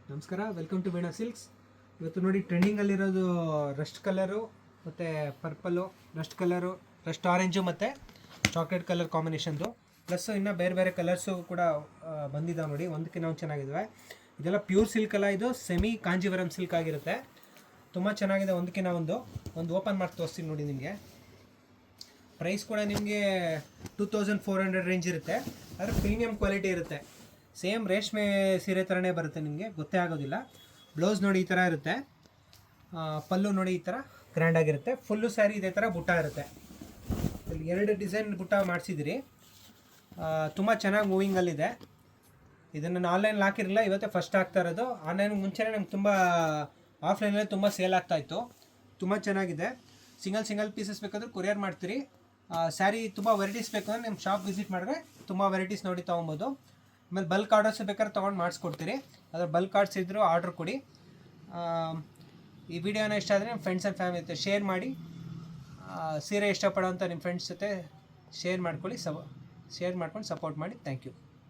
ನಮಸ್ಕಾರ, welcome to Veena silks. ಇವತ್ತು ನೋಡಿ ಟ್ರೆಂಡಿಂಗಲ್ಲಿರೋದು ರಸ್ಟ್ ಕಲರು ಮತ್ತು purple, Rust colour, Rust orange ಮತ್ತು ಚಾಕ್ಲೇಟ್ ಕಲರ್ ಕಾಂಬಿನೇಷನ್ದು. ಪ್ಲಸ್ಸು ಇನ್ನು ಬೇರೆ ಬೇರೆ ಕಲರ್ಸು ಕೂಡ ಬಂದಿದ್ದಾವೆ ನೋಡಿ, ಒಂದಕ್ಕಿಂತ ಒಂದು ಚೆನ್ನಾಗಿದ್ದಾವೆ. ಇದೆಲ್ಲ ಪ್ಯೂರ್ ಸಿಲ್ಕ್ ಅಲ್ಲ, ಇದು ಸೆಮಿ ಕಾಂಜೀವರಂ ಸಿಲ್ಕ್ ಆಗಿರುತ್ತೆ. ತುಂಬ ಚೆನ್ನಾಗಿದೆ. ಒಂದಕ್ಕಿಂತ ಒಂದು ಓಪನ್ ಮಾಡಿ ತೋರಿಸ್ತೀನಿ ನೋಡಿ ನಿಮಗೆ. ಪ್ರೈಸ್ ಕೂಡ ನಿಮಗೆ 2400 ರೇಂಜ್ ಇರುತ್ತೆ. ಆದರೆ ಪ್ರೀಮಿಯಂ ಕ್ವಾಲಿಟಿ ಇರುತ್ತೆ. ಸೇಮ್ ರೇಷ್ಮೆ ಸೀರೆ ಥರನೇ ಬರುತ್ತೆ, ನಿಮಗೆ ಗೊತ್ತೇ ಆಗೋದಿಲ್ಲ. ಬ್ಲೌಸ್ ನೋಡಿ ಈ ಥರ ಇರುತ್ತೆ, ಪಲ್ಲು ನೋಡಿ ಈ ಥರ ಗ್ರ್ಯಾಂಡಾಗಿರುತ್ತೆ. ಫುಲ್ಲು ಸ್ಯಾರಿ ಇದೇ ಥರ ಬುಟ್ಟ ಇರುತ್ತೆ. ಇಲ್ಲಿ 2 ಡಿಸೈನ್ ಬುಟ್ಟ ಮಾಡಿಸಿದಿರಿ, ತುಂಬ ಚೆನ್ನಾಗಿ ಮೂವಿಂಗಲ್ಲಿದೆ. ಇದನ್ನು ನಾನು ಆನ್ಲೈನಲ್ಲಿ ಹಾಕಿರಲಿಲ್ಲ, ಇವತ್ತೇ ಫಸ್ಟ್ ಆಗ್ತಾ ಇರೋದು. ಆನ್ಲೈನ್ಗೆ ಮುಂಚೆನೇ ನಮ್ಗೆ ತುಂಬ ಆಫ್ಲೈನಲ್ಲೇ ತುಂಬ ಸೇಲ್ ಆಗ್ತಾಯಿತ್ತು. ತುಂಬ ಚೆನ್ನಾಗಿದೆ. ಸಿಂಗಲ್ ಪೀಸಸ್ ಬೇಕಾದರೂ ಕೊರಿಯರ್ ಮಾಡ್ತೀರಿ. ಸ್ಯಾರಿ ತುಂಬ ವೆರೈಟೀಸ್ ಬೇಕು ಅಂದರೆ ನಿಮ್ಮ ಶಾಪ್ ವಿಸಿಟ್ ಮಾಡಿದ್ರೆ ತುಂಬ ವೆರೈಟೀಸ್ ನೋಡಿ ತೊಗೊಬೋದು. ಆಮೇಲೆ ಬಲ್ಕ್ ಆರ್ಡರ್ಸ್ ಬೇಕಾದ್ರೆ ತೊಗೊಂಡು ಮಾಡಿಸ್ಕೊಡ್ತೀರಿ. ಅದ್ರ ಬಲ್ಕ್ ಆರ್ಡ್ಸ್ ಇದ್ದರೂ ಆರ್ಡ್ರ್ ಕೊಡಿ. ಈ ವಿಡಿಯೋನ ಇಷ್ಟ ಆದರೆ ನಿಮ್ಮ ಫ್ರೆಂಡ್ಸ್ ಆ್ಯಂಡ್ ಫ್ಯಾಮಿಲಿ ಜೊತೆ ಶೇರ್ ಮಾಡಿ. ಸೀರೆ ಇಷ್ಟಪಡೋಂಥ ನಿಮ್ಮ ಫ್ರೆಂಡ್ಸ್ ಜೊತೆ ಶೇರ್ ಮಾಡ್ಕೊಂಡು ಸಪೋರ್ಟ್ ಮಾಡಿ. Thank you.